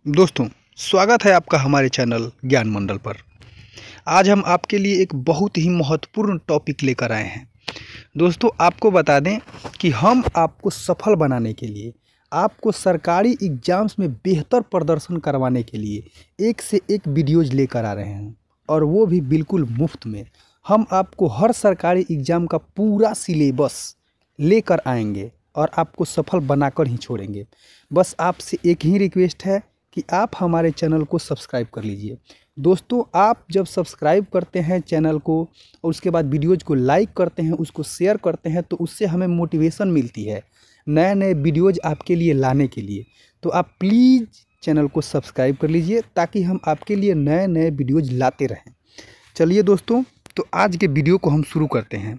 दोस्तों, स्वागत है आपका हमारे चैनल ज्ञान मंडल पर। आज हम आपके लिए एक बहुत ही महत्वपूर्ण टॉपिक लेकर आए हैं। दोस्तों, आपको बता दें कि हम आपको सफल बनाने के लिए, आपको सरकारी एग्ज़ाम्स में बेहतर प्रदर्शन करवाने के लिए एक से एक वीडियोज़ लेकर आ रहे हैं, और वो भी बिल्कुल मुफ्त में। हम आपको हर सरकारी एग्ज़ाम का पूरा सिलेबस लेकर आएंगे और आपको सफल बनाकर ही छोड़ेंगे। बस आपसे एक ही रिक्वेस्ट है कि आप हमारे चैनल को सब्सक्राइब कर लीजिए। दोस्तों, आप जब सब्सक्राइब करते हैं चैनल को और उसके बाद वीडियोज़ को लाइक करते हैं, उसको शेयर करते हैं, तो उससे हमें मोटिवेशन मिलती है नए नए वीडियोज़ आपके लिए लाने के लिए। तो आप प्लीज़ चैनल को सब्सक्राइब कर लीजिए ताकि हम आपके लिए नए नए वीडियोज़ लाते रहें। चलिए दोस्तों, तो आज के वीडियो को हम शुरू करते हैं।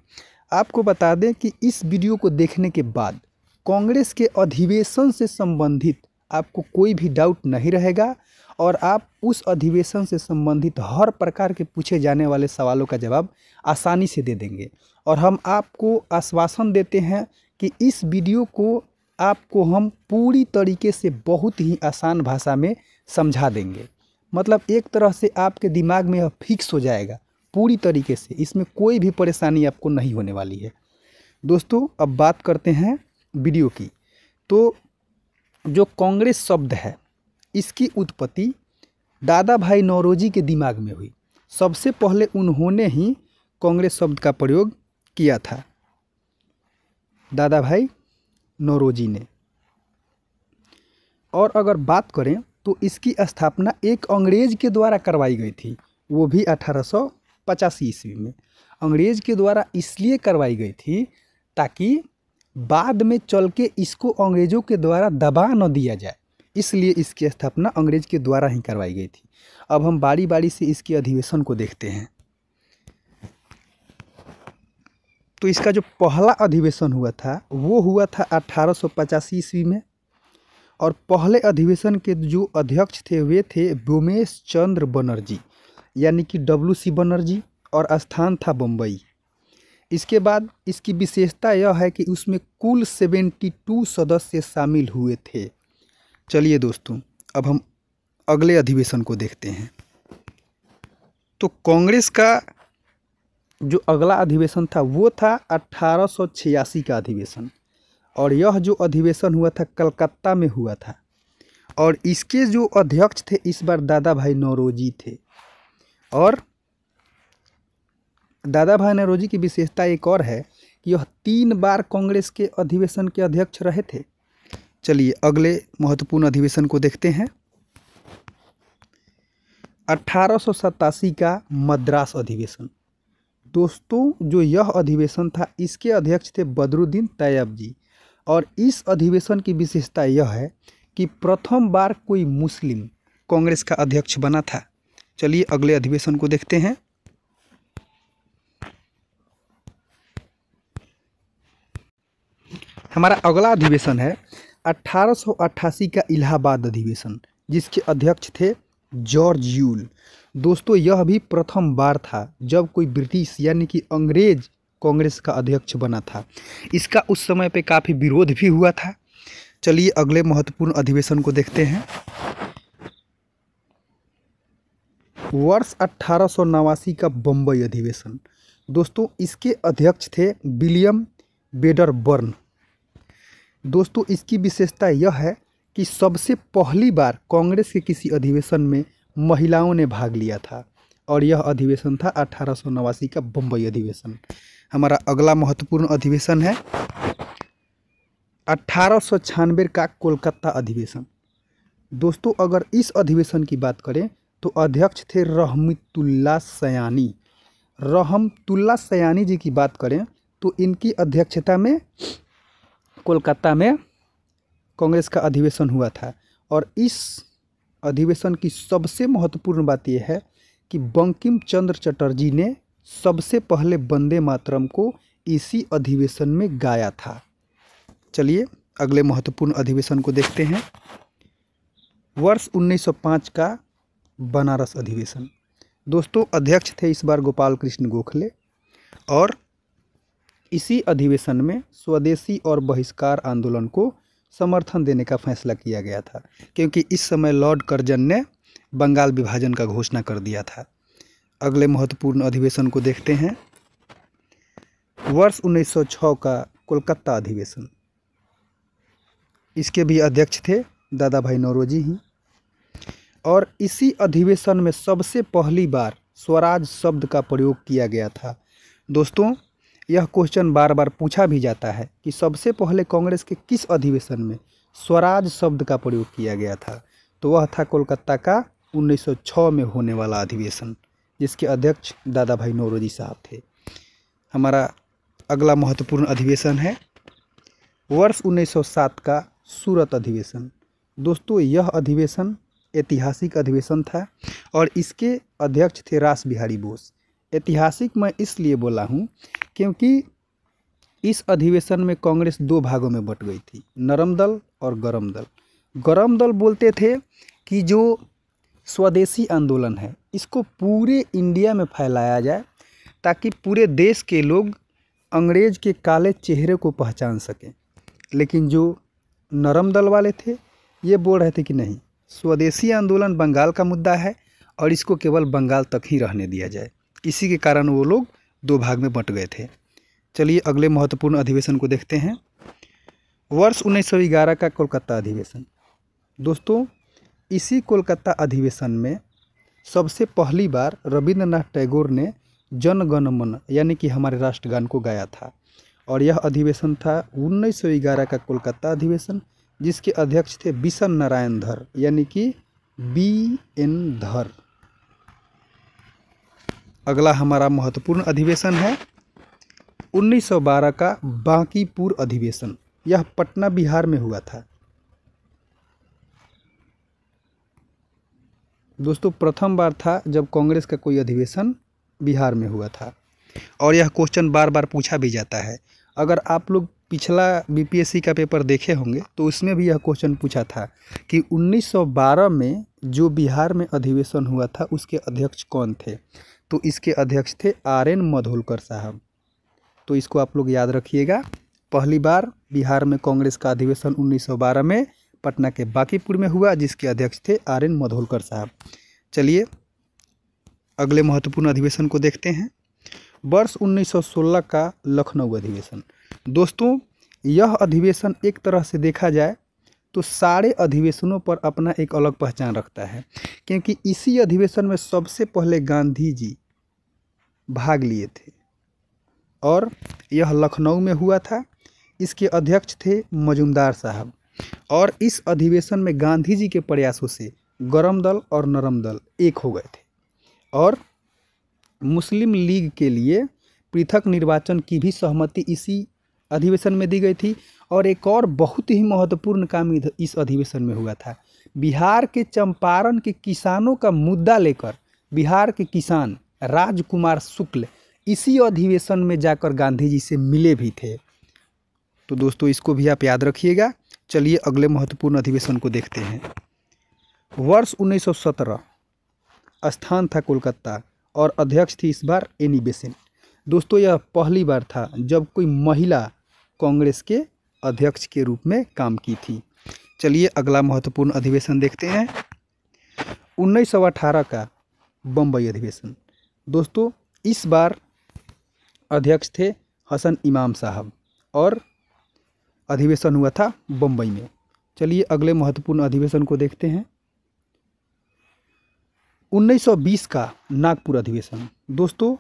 आपको बता दें कि इस वीडियो को देखने के बाद कांग्रेस के अधिवेशन से संबंधित आपको कोई भी डाउट नहीं रहेगा और आप उस अधिवेशन से संबंधित हर प्रकार के पूछे जाने वाले सवालों का जवाब आसानी से दे देंगे। और हम आपको आश्वासन देते हैं कि इस वीडियो को आपको हम पूरी तरीके से बहुत ही आसान भाषा में समझा देंगे। मतलब एक तरह से आपके दिमाग में यह फिक्स हो जाएगा पूरी तरीके से, इसमें कोई भी परेशानी आपको नहीं होने वाली है। दोस्तों, अब बात करते हैं वीडियो की। तो जो कांग्रेस शब्द है, इसकी उत्पत्ति दादा भाई नौरोजी के दिमाग में हुई। सबसे पहले उन्होंने ही कांग्रेस शब्द का प्रयोग किया था, दादा भाई नौरोजी ने। और अगर बात करें तो इसकी स्थापना एक अंग्रेज के द्वारा करवाई गई थी, वो भी 1885 ईस्वी में। अंग्रेज के द्वारा इसलिए करवाई गई थी ताकि बाद में चल के इसको अंग्रेज़ों के द्वारा दबा न दिया जाए, इसलिए इसकी स्थापना अंग्रेज के द्वारा ही करवाई गई थी। अब हम बारी बारी से इसके अधिवेशन को देखते हैं। तो इसका जो पहला अधिवेशन हुआ था वो हुआ था 1885 ईस्वी में, और पहले अधिवेशन के जो अध्यक्ष थे वे थे व्योमेश चंद्र बनर्जी, यानी कि WC बनर्जी, और स्थान था बम्बई। इसके बाद इसकी विशेषता यह है कि उसमें कुल 72 सदस्य शामिल हुए थे। चलिए दोस्तों, अब हम अगले अधिवेशन को देखते हैं। तो कांग्रेस का जो अगला अधिवेशन था वो था 1886 का अधिवेशन, और यह जो अधिवेशन हुआ था कलकत्ता में हुआ था। और इसके जो अध्यक्ष थे इस बार दादा भाई नौरोजी थे। और दादा भाई नौरोजी की विशेषता एक और है कि यह 3 बार कांग्रेस के अधिवेशन के अध्यक्ष रहे थे। चलिए अगले महत्वपूर्ण अधिवेशन को देखते हैं। 1887 का मद्रास अधिवेशन। दोस्तों, जो यह अधिवेशन था इसके अध्यक्ष थे बदरुद्दीन तैयब जी। और इस अधिवेशन की विशेषता यह है कि प्रथम बार कोई मुस्लिम कांग्रेस का अध्यक्ष बना था। चलिए अगले अधिवेशन को देखते हैं। हमारा अगला अधिवेशन है 1888 का इलाहाबाद अधिवेशन, जिसके अध्यक्ष थे जॉर्ज यूल। दोस्तों, यह भी प्रथम बार था जब कोई ब्रिटिश यानी कि अंग्रेज कांग्रेस का अध्यक्ष बना था। इसका उस समय पे काफ़ी विरोध भी हुआ था। चलिए अगले महत्वपूर्ण अधिवेशन को देखते हैं। वर्ष 1889 का बम्बई अधिवेशन। दोस्तों, इसके अध्यक्ष थे विलियम वेडरबर्न। दोस्तों, इसकी विशेषता यह है कि सबसे पहली बार कांग्रेस के किसी अधिवेशन में महिलाओं ने भाग लिया था, और यह अधिवेशन था 1889 का बम्बई अधिवेशन। हमारा अगला महत्वपूर्ण अधिवेशन है 1896 का कोलकाता अधिवेशन। दोस्तों, अगर इस अधिवेशन की बात करें तो अध्यक्ष थे रहमतुल्लाह सयानी। रहमतुल्लाह सयानी जी की बात करें तो इनकी अध्यक्षता में कोलकाता में कांग्रेस का अधिवेशन हुआ था। और इस अधिवेशन की सबसे महत्वपूर्ण बात यह है कि बंकिम चंद्र चटर्जी ने सबसे पहले वंदे मातरम को इसी अधिवेशन में गाया था। चलिए अगले महत्वपूर्ण अधिवेशन को देखते हैं। वर्ष 1905 का बनारस अधिवेशन। दोस्तों, अध्यक्ष थे इस बार गोपाल कृष्ण गोखले, और इसी अधिवेशन में स्वदेशी और बहिष्कार आंदोलन को समर्थन देने का फैसला किया गया था, क्योंकि इस समय लॉर्ड कर्जन ने बंगाल विभाजन का घोषणा कर दिया था। अगले महत्वपूर्ण अधिवेशन को देखते हैं। वर्ष 1906 का कोलकाता अधिवेशन। इसके भी अध्यक्ष थे दादा भाई नौरोजी ही, और इसी अधिवेशन में सबसे पहली बार स्वराज शब्द का प्रयोग किया गया था। दोस्तों, यह क्वेश्चन बार बार पूछा भी जाता है कि सबसे पहले कांग्रेस के किस अधिवेशन में स्वराज शब्द का प्रयोग किया गया था, तो वह था कोलकाता का 1906 में होने वाला अधिवेशन, जिसके अध्यक्ष दादा भाई नौरोजी साहब थे। हमारा अगला महत्वपूर्ण अधिवेशन है वर्ष 1907 का सूरत अधिवेशन। दोस्तों, यह अधिवेशन ऐतिहासिक अधिवेशन था और इसके अध्यक्ष थे रास बिहारी बोस। ऐतिहासिक मैं इसलिए बोला हूँ क्योंकि इस अधिवेशन में कांग्रेस दो भागों में बट गई थी, नरम दल और गरम दल। गरम दल बोलते थे कि जो स्वदेशी आंदोलन है इसको पूरे इंडिया में फैलाया जाए ताकि पूरे देश के लोग अंग्रेज के काले चेहरे को पहचान सकें। लेकिन जो नरम दल वाले थे ये बोल रहे थे कि नहीं, स्वदेशी आंदोलन बंगाल का मुद्दा है और इसको केवल बंगाल तक ही रहने दिया जाए। इसी के कारण वो लोग दो भाग में बंट गए थे। चलिए अगले महत्वपूर्ण अधिवेशन को देखते हैं। वर्ष 1911 का कोलकाता अधिवेशन। दोस्तों, इसी कोलकाता अधिवेशन में सबसे पहली बार रविंद्रनाथ टैगोर ने जन गण मन यानी कि हमारे राष्ट्रगान को गाया था, और यह अधिवेशन था 1911 का कोलकाता अधिवेशन, जिसके अध्यक्ष थे बिशन नारायण धर यानी कि BN धर। अगला हमारा महत्वपूर्ण अधिवेशन है 1912 का बांकीपुर अधिवेशन। यह पटना बिहार में हुआ था। दोस्तों, प्रथम बार था जब कांग्रेस का कोई अधिवेशन बिहार में हुआ था, और यह क्वेश्चन बार बार पूछा भी जाता है। अगर आप लोग पिछला BPSC का पेपर देखे होंगे तो उसमें भी यह क्वेश्चन पूछा था कि 1912 में जो बिहार में अधिवेशन हुआ था उसके अध्यक्ष कौन थे, तो इसके अध्यक्ष थे RN मधोलकर साहब। तो इसको आप लोग याद रखिएगा। पहली बार बिहार में कांग्रेस का अधिवेशन 1912 में पटना के बांकीपुर में हुआ, जिसके अध्यक्ष थे RN मधोलकर साहब। चलिए अगले महत्वपूर्ण अधिवेशन को देखते हैं। वर्ष 1916 का लखनऊ अधिवेशन। दोस्तों, यह अधिवेशन एक तरह से देखा जाए तो सारे अधिवेशनों पर अपना एक अलग पहचान रखता है, क्योंकि इसी अधिवेशन में सबसे पहले गांधी जी भाग लिए थे और यह लखनऊ में हुआ था। इसके अध्यक्ष थे मजूमदार साहब, और इस अधिवेशन में गांधी जी के प्रयासों से गरम दल और नरम दल एक हो गए थे, और मुस्लिम लीग के लिए पृथक निर्वाचन की भी सहमति इसी अधिवेशन में दी गई थी। और एक और बहुत ही महत्वपूर्ण काम इस अधिवेशन में हुआ था। बिहार के चंपारण के किसानों का मुद्दा लेकर बिहार के किसान राजकुमार शुक्ल इसी अधिवेशन में जाकर गांधी जी से मिले भी थे। तो दोस्तों, इसको भी आप याद रखिएगा। चलिए अगले महत्वपूर्ण अधिवेशन को देखते हैं। वर्ष 1917, स्थान था कोलकाता, और अध्यक्ष थी इस बार एनी बेसेंट। दोस्तों, यह पहली बार था जब कोई महिला कांग्रेस के अध्यक्ष के रूप में काम की थी। चलिए अगला महत्वपूर्ण अधिवेशन देखते हैं। 1918 का बम्बई अधिवेशन। दोस्तों, इस बार अध्यक्ष थे हसन इमाम साहब, और अधिवेशन हुआ था बम्बई में। चलिए अगले महत्वपूर्ण अधिवेशन को देखते हैं। 1920 का नागपुर अधिवेशन। दोस्तों,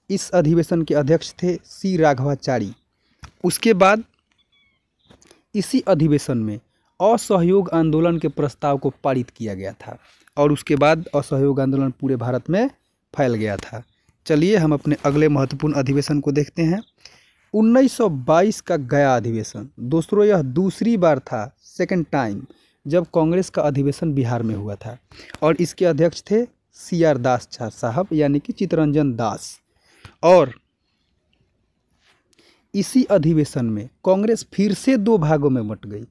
इस अधिवेशन के अध्यक्ष थे C राघवाचारी। उसके बाद इसी अधिवेशन में असहयोग आंदोलन के प्रस्ताव को पारित किया गया था, और उसके बाद असहयोग आंदोलन पूरे भारत में फैल गया था। चलिए हम अपने अगले महत्वपूर्ण अधिवेशन को देखते हैं। 1922 का गया अधिवेशन। दोस्तों, यह दूसरी बार था, सेकंड टाइम, जब कांग्रेस का अधिवेशन बिहार में हुआ था, और इसके अध्यक्ष थे CR दास साहब यानी कि चित्तरंजन दास। और इसी अधिवेशन में कांग्रेस फिर से दो भागों में बंट गई,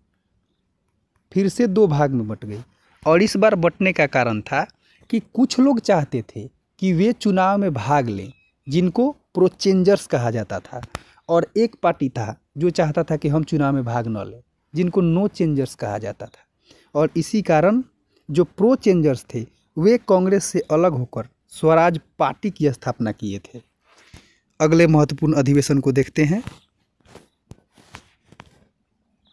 और इस बार बंटने का कारण था कि कुछ लोग चाहते थे कि वे चुनाव में भाग लें, जिनको प्रोचेंजर्स कहा जाता था, और एक पार्टी था जो चाहता था कि हम चुनाव में भाग न लें, जिनको नो चेंजर्स कहा जाता था। और इसी कारण जो प्रो चेंजर्स थे वे कांग्रेस से अलग होकर स्वराज पार्टी की स्थापना किए थे। अगले महत्वपूर्ण अधिवेशन को देखते हैं।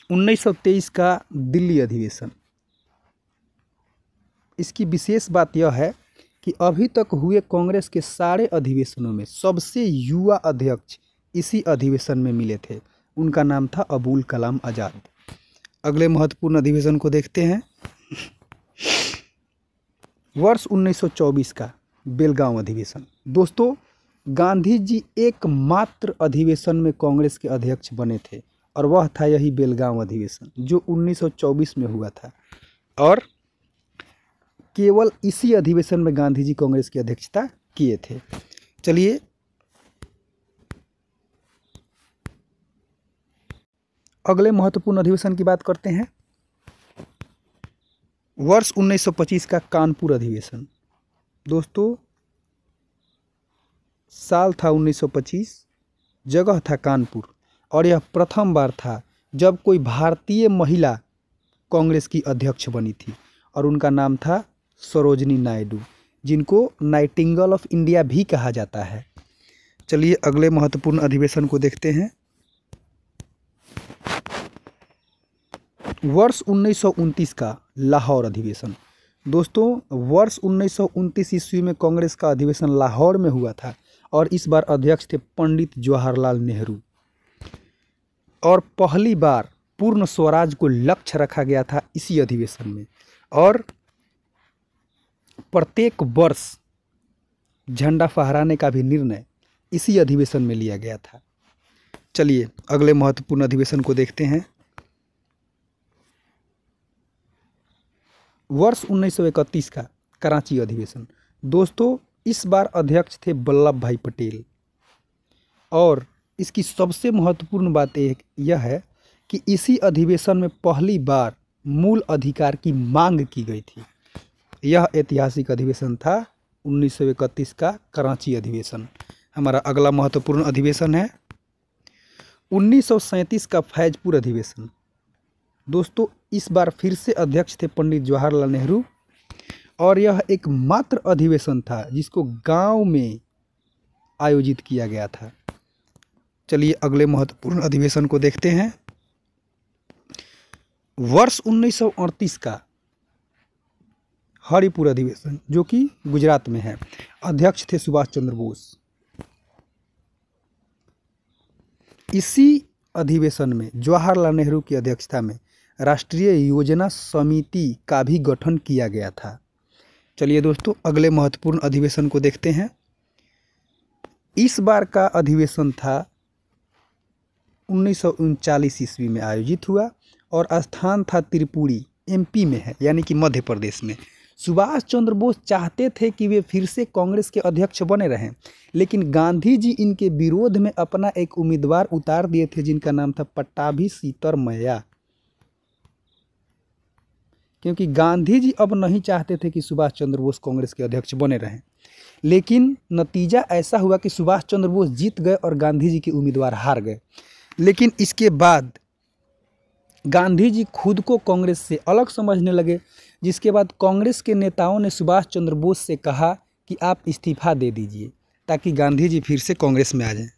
1923 का दिल्ली अधिवेशन। इसकी विशेष बात यह है कि अभी तक हुए कांग्रेस के सारे अधिवेशनों में सबसे युवा अध्यक्ष इसी अधिवेशन में मिले थे। उनका नाम था अबुल कलाम आज़ाद। अगले महत्वपूर्ण अधिवेशन को देखते हैं। वर्ष 1924 का बेलगांव अधिवेशन। दोस्तों, गांधी जी एकमात्र अधिवेशन में कांग्रेस के अध्यक्ष बने थे और वह था यही बेलगांव अधिवेशन जो 1924 में हुआ था। और केवल इसी अधिवेशन में गांधी जी कांग्रेस की अध्यक्षता किए थे। चलिए अगले महत्वपूर्ण अधिवेशन की बात करते हैं। वर्ष 1925 का कानपुर अधिवेशन। दोस्तों, साल था 1925, जगह था कानपुर, और यह प्रथम बार था जब कोई भारतीय महिला कांग्रेस की अध्यक्ष बनी थी और उनका नाम था सरोजनी नायडू, जिनको नाइटिंगेल ऑफ इंडिया भी कहा जाता है। चलिए अगले महत्वपूर्ण अधिवेशन को देखते हैं। वर्ष 1929 का लाहौर अधिवेशन। दोस्तों, वर्ष 1929 ईस्वी में कांग्रेस का अधिवेशन लाहौर में हुआ था और इस बार अध्यक्ष थे पंडित जवाहरलाल नेहरू। और पहली बार पूर्ण स्वराज को लक्ष्य रखा गया था इसी अधिवेशन में, और प्रत्येक वर्ष झंडा फहराने का भी निर्णय इसी अधिवेशन में लिया गया था। चलिए अगले महत्वपूर्ण अधिवेशन को देखते हैं। वर्ष 1931 का कराची अधिवेशन। दोस्तों, इस बार अध्यक्ष थे वल्लभ भाई पटेल, और इसकी सबसे महत्वपूर्ण बात यह है कि इसी अधिवेशन में पहली बार मूल अधिकार की मांग की गई थी। यह ऐतिहासिक अधिवेशन था 1931 का कराची अधिवेशन। हमारा अगला महत्वपूर्ण अधिवेशन है 1937 का फैजपुर अधिवेशन। दोस्तों, इस बार फिर से अध्यक्ष थे पंडित जवाहरलाल नेहरू, और यह एकमात्र अधिवेशन था जिसको गांव में आयोजित किया गया था। चलिए अगले महत्वपूर्ण अधिवेशन को देखते हैं। वर्ष 1938 का हरिपुर अधिवेशन, जो कि गुजरात में है। अध्यक्ष थे सुभाष चंद्र बोस। इसी अधिवेशन में जवाहरलाल नेहरू की अध्यक्षता में राष्ट्रीय योजना समिति का भी गठन किया गया था। चलिए दोस्तों अगले महत्वपूर्ण अधिवेशन को देखते हैं। इस बार का अधिवेशन था 1939 ईस्वी में आयोजित हुआ और स्थान था त्रिपुरी, एमपी में है, यानी कि मध्य प्रदेश में। सुभाष चंद्र बोस चाहते थे कि वे फिर से कांग्रेस के अध्यक्ष बने रहें, लेकिन गांधी जी इनके विरोध में अपना एक उम्मीदवार उतार दिए थे जिनका नाम था पट्टाभी सीतरमैया, क्योंकि गांधी जी अब नहीं चाहते थे कि सुभाष चंद्र बोस कांग्रेस के अध्यक्ष बने रहें। लेकिन नतीजा ऐसा हुआ कि सुभाष चंद्र बोस जीत गए और गांधी जी के उम्मीदवार हार गए। लेकिन इसके बाद गांधी जी खुद को कांग्रेस से अलग समझने लगे, जिसके बाद कांग्रेस के नेताओं ने सुभाष चंद्र बोस से कहा कि आप इस्तीफा दे दीजिए ताकि गांधी जी फिर से कांग्रेस में आ जाएं।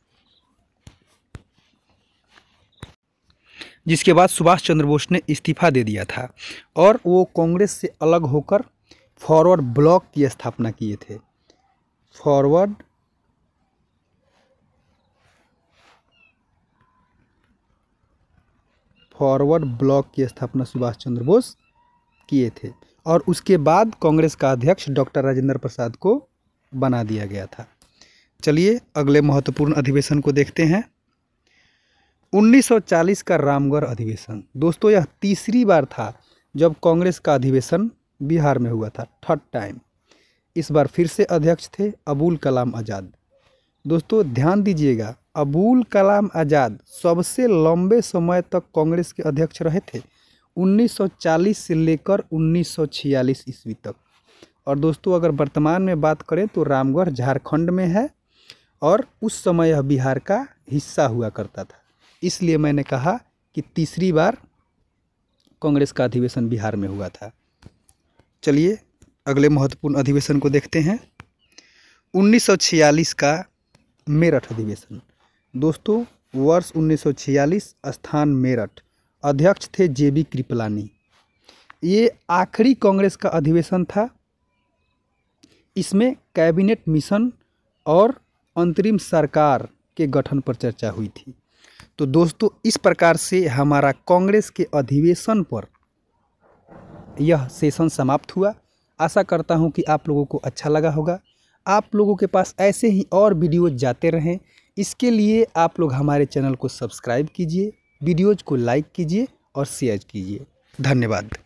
जिसके बाद सुभाष चंद्र बोस ने इस्तीफा दे दिया था और वो कांग्रेस से अलग होकर फॉरवर्ड ब्लॉक की स्थापना किए थे। फॉरवर्ड ब्लॉक की स्थापना सुभाष चंद्र बोस किए थे और उसके बाद कांग्रेस का अध्यक्ष डॉक्टर राजेंद्र प्रसाद को बना दिया गया था। चलिए अगले महत्वपूर्ण अधिवेशन को देखते हैं। 1940 का रामगढ़ अधिवेशन। दोस्तों यह तीसरी बार था जब कांग्रेस का अधिवेशन बिहार में हुआ था, थर्ड टाइम। इस बार फिर से अध्यक्ष थे अबुल कलाम आज़ाद। दोस्तों ध्यान दीजिएगा, अबुल कलाम आज़ाद सबसे लंबे समय तक कांग्रेस के अध्यक्ष रहे थे, 1940 से लेकर 1946 ईस्वी तक। और दोस्तों अगर वर्तमान में बात करें तो रामगढ़ झारखंड में है और उस समय यह बिहार का हिस्सा हुआ करता था। इसलिए मैंने कहा कि तीसरी बार कांग्रेस का अधिवेशन बिहार में हुआ था। चलिए अगले महत्वपूर्ण अधिवेशन को देखते हैं। 1946 का मेरठ अधिवेशन। दोस्तों वर्ष 1946, स्थान मेरठ, अध्यक्ष थे JB कृपलानी। ये आखिरी कांग्रेस का अधिवेशन था। इसमें कैबिनेट मिशन और अंतरिम सरकार के गठन पर चर्चा हुई थी। तो दोस्तों इस प्रकार से हमारा कांग्रेस के अधिवेशन पर यह सेशन समाप्त हुआ। आशा करता हूं कि आप लोगों को अच्छा लगा होगा। आप लोगों के पास ऐसे ही और वीडियोज जाते रहें, इसके लिए आप लोग हमारे चैनल को सब्सक्राइब कीजिए, वीडियोज़ को लाइक कीजिए और शेयर कीजिए। धन्यवाद।